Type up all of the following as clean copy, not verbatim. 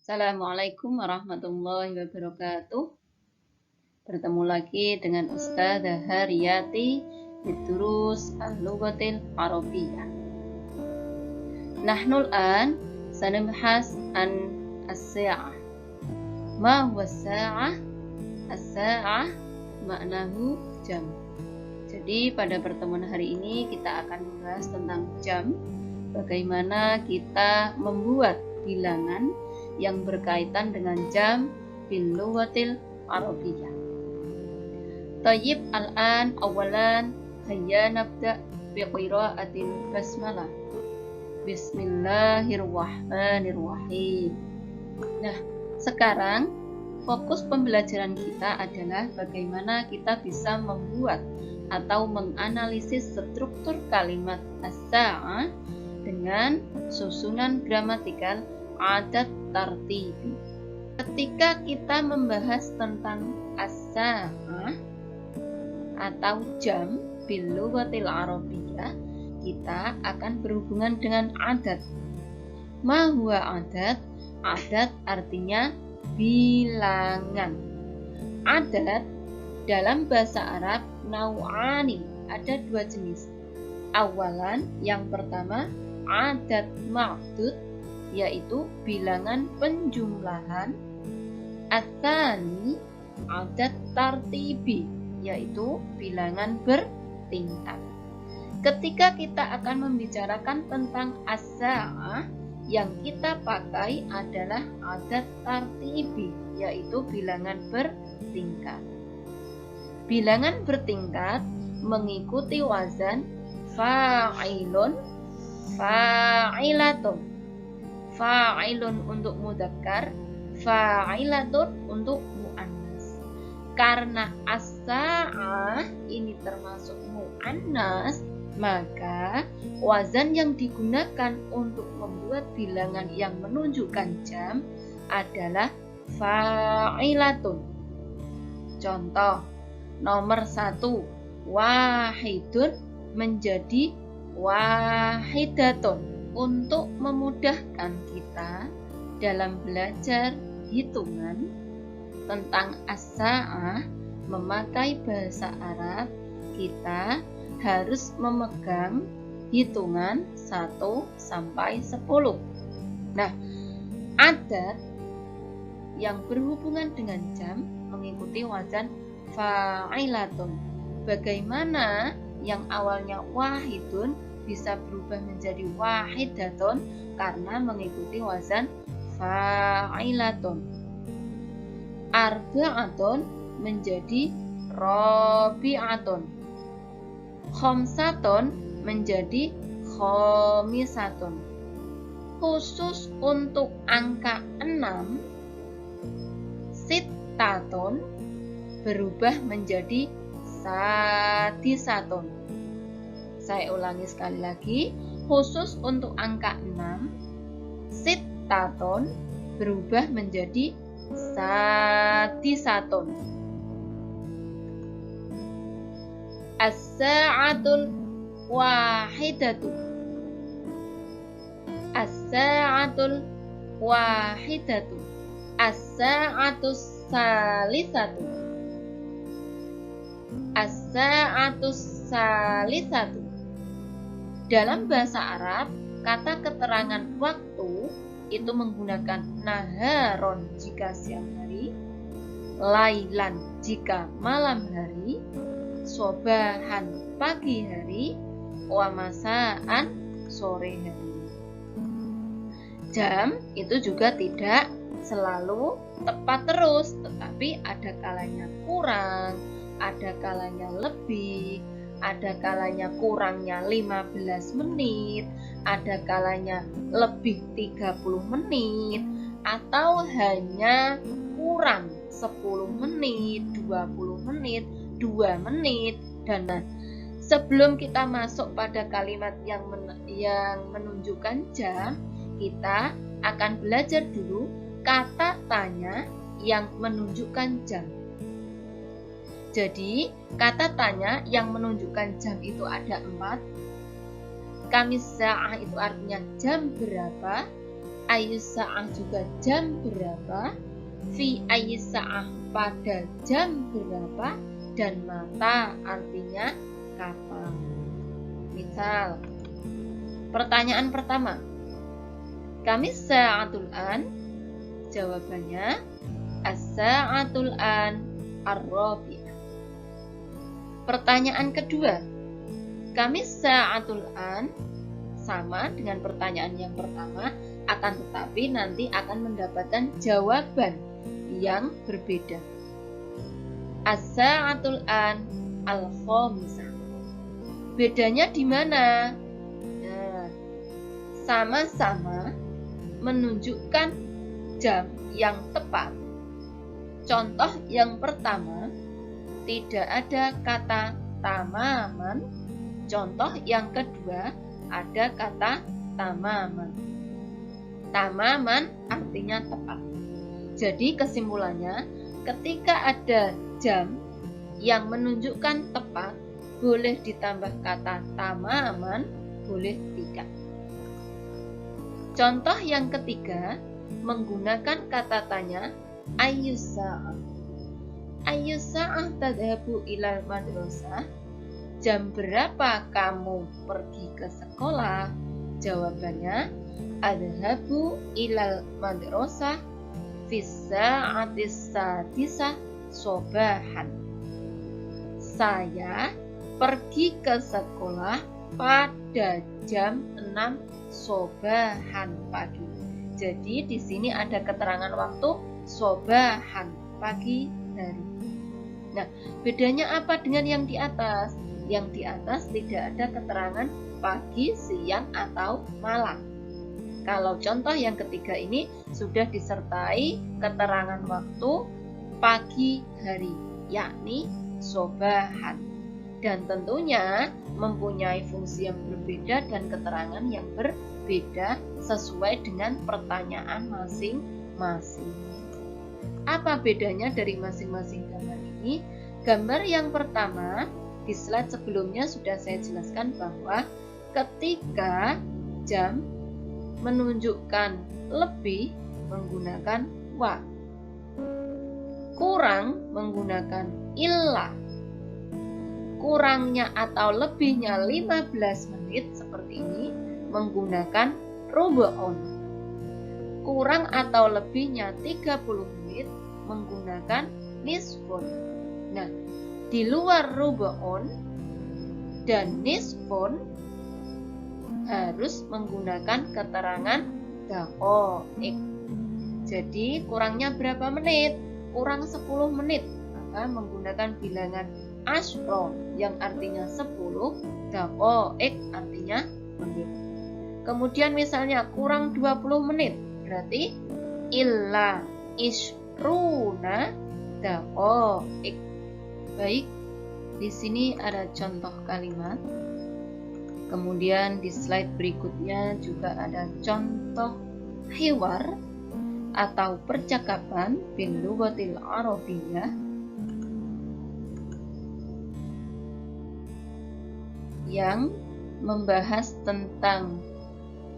Assalamualaikum warahmatullahi wabarakatuh. Bertemu lagi dengan Ustadzah Hariyati di Durus Al-Lughatil Arabiyyah. Nahnu al-an sanabhas an as-sa'ah. Ma huwa as-sa'ah? As-sa'ah maknahu jam. Jadi pada pertemuan hari ini kita akan membahas tentang jam. Bagaimana kita membuat bilangan yang berkaitan dengan jam bil lughatil arabiyyah. Tayyib al-an awalan hayya nabda bi qira'atil basmalah. Bismillahirrahmanirrahim. Nah, sekarang fokus pembelajaran kita adalah bagaimana kita bisa membuat atau menganalisis struktur kalimat as-sa'ah dengan susunan gramatikal adat tartibi. Ketika kita membahas tentang as-sa'ah atau jam bil lughatil arabiyyah, kita akan berhubungan dengan adat. Ma huwa adat? Adat artinya bilangan. Adat dalam bahasa Arab nau'ani, ada dua jenis. Awalan, yang pertama adat ma'dud, yaitu bilangan penjumlahan. Atsani adat tartibi, yaitu bilangan bertingkat. Ketika kita akan membicarakan tentang as-sa'ah, yang kita pakai adalah adat tartibi, yaitu bilangan bertingkat. Bilangan bertingkat mengikuti wazan fa'ilun, fa'ilatun. Fa'ilun untuk mudzakkar, fa'ilatun untuk muannas. Karena as-sa'ah ini termasuk muannas, maka wazan yang digunakan untuk membuat bilangan yang menunjukkan jam adalah fa'ilatun. Contoh, nomor 1, wahidun menjadi wahidatun. Untuk memudahkan kita dalam belajar hitungan tentang as-sa'ah memakai bahasa Arab, kita harus memegang hitungan 1 sampai 10. Nah, adat yang berhubungan dengan jam mengikuti wazan fa'ilatun. Bagaimana yang awalnya wahidun bisa berubah menjadi wahidatun karena mengikuti wazan fa'ilatun. Arba'atun menjadi rabi'atun. Khamsatun menjadi khamisatun. Khusus untuk angka 6, sittatun berubah menjadi sadisatun. Saya ulangi sekali lagi, khusus untuk angka 6, sittatun berubah menjadi sadisatun. As-sa'atul wahidatu. As-sa'atul wahidatu. As-sa'atus salisatu. As-sa'atus salisatu. Dalam bahasa Arab, kata keterangan waktu itu menggunakan naharon jika siang hari, lailan jika malam hari, sobahan pagi hari, wa masaan sore hari. Jam itu juga tidak selalu tepat terus, tetapi ada kalanya kurang, ada kalanya lebih, ada kalanya kurangnya 15 menit, ada kalanya lebih 30 menit, atau hanya kurang 10 menit, 20 menit, 2 menit. Dan sebelum kita masuk pada kalimat yang menunjukkan jam, kita akan belajar dulu kata tanya yang menunjukkan jam. Jadi, kata tanya yang menunjukkan jam itu ada 4. Kamis sa'ah itu artinya jam berapa. Ayyus sa'ah juga jam berapa, fi ayyis sa'ah pada jam berapa, dan mata artinya kapan. Misal, pertanyaan pertama, kamis sa'atul an? Jawabannya as-sa'atul an ar-rabi'ah. Pertanyaan kedua, kamis sa'atul an? Sama dengan pertanyaan yang pertama, akan tetapi nanti akan mendapatkan jawaban yang berbeda. As-sa'atul an al-khamisah. Bedanya di mana? Nah, sama-sama menunjukkan jam yang tepat. Contoh yang pertama, tidak ada kata tamaman. Contoh yang kedua, ada kata tamaman. Tamaman artinya tepat. Jadi kesimpulannya, ketika ada jam yang menunjukkan tepat, boleh ditambah kata tamaman, boleh tidak. Contoh yang ketiga, menggunakan kata tanya ayyus sa'ah. Ayyus sa'ah tadhabu ilal madrasah? Jam berapa kamu pergi ke sekolah? Jawabannya adhabu ilal madrasah fis sa'atis sadisah sobahan. Saya pergi ke sekolah pada jam 6 sobahan pagi. Jadi di sini ada keterangan waktu sobahan, pagi hari. Nah, bedanya apa dengan yang di atas? Yang di atas tidak ada keterangan pagi, siang, atau malam. Kalau contoh yang ketiga ini sudah disertai keterangan waktu pagi hari, yakni sobahan. Dan tentunya mempunyai fungsi yang berbeda dan keterangan yang berbeda sesuai dengan pertanyaan masing-masing. Apa bedanya dari masing-masing gambar ini? Gambar yang pertama, di slide sebelumnya sudah saya jelaskan bahwa ketika jam menunjukkan lebih menggunakan wa, kurang menggunakan illa, kurangnya atau lebihnya 15 menit seperti ini menggunakan rubu'un, kurang atau lebihnya 30 menit menggunakan nisfun. Nah, di luar rubu'un dan nisfun harus menggunakan keterangan daqaiq. Jadi kurangnya berapa menit? Kurang 10 menit. Maka menggunakan bilangan asyro yang artinya 10, daqaiq artinya menit. Kemudian misalnya kurang 20 menit, berarti illa ishruna daqaiq. Baik, di sini ada contoh kalimat. Kemudian di slide berikutnya juga ada contoh hiwar atau percakapan bil lughatil arabiyyah yang membahas tentang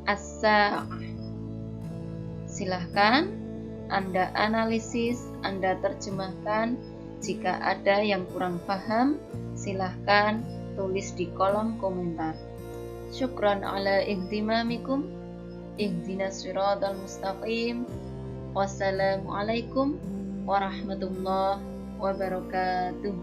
as-sa'ah. Silahkan Anda analisis, Anda terjemahkan. Jika ada yang kurang paham, silahkan tulis di kolom komentar. Syukran ala ihtimamikum. Ihdinas siratal mustaqim. Wassalamualaikum warahmatullahi wabarakatuh.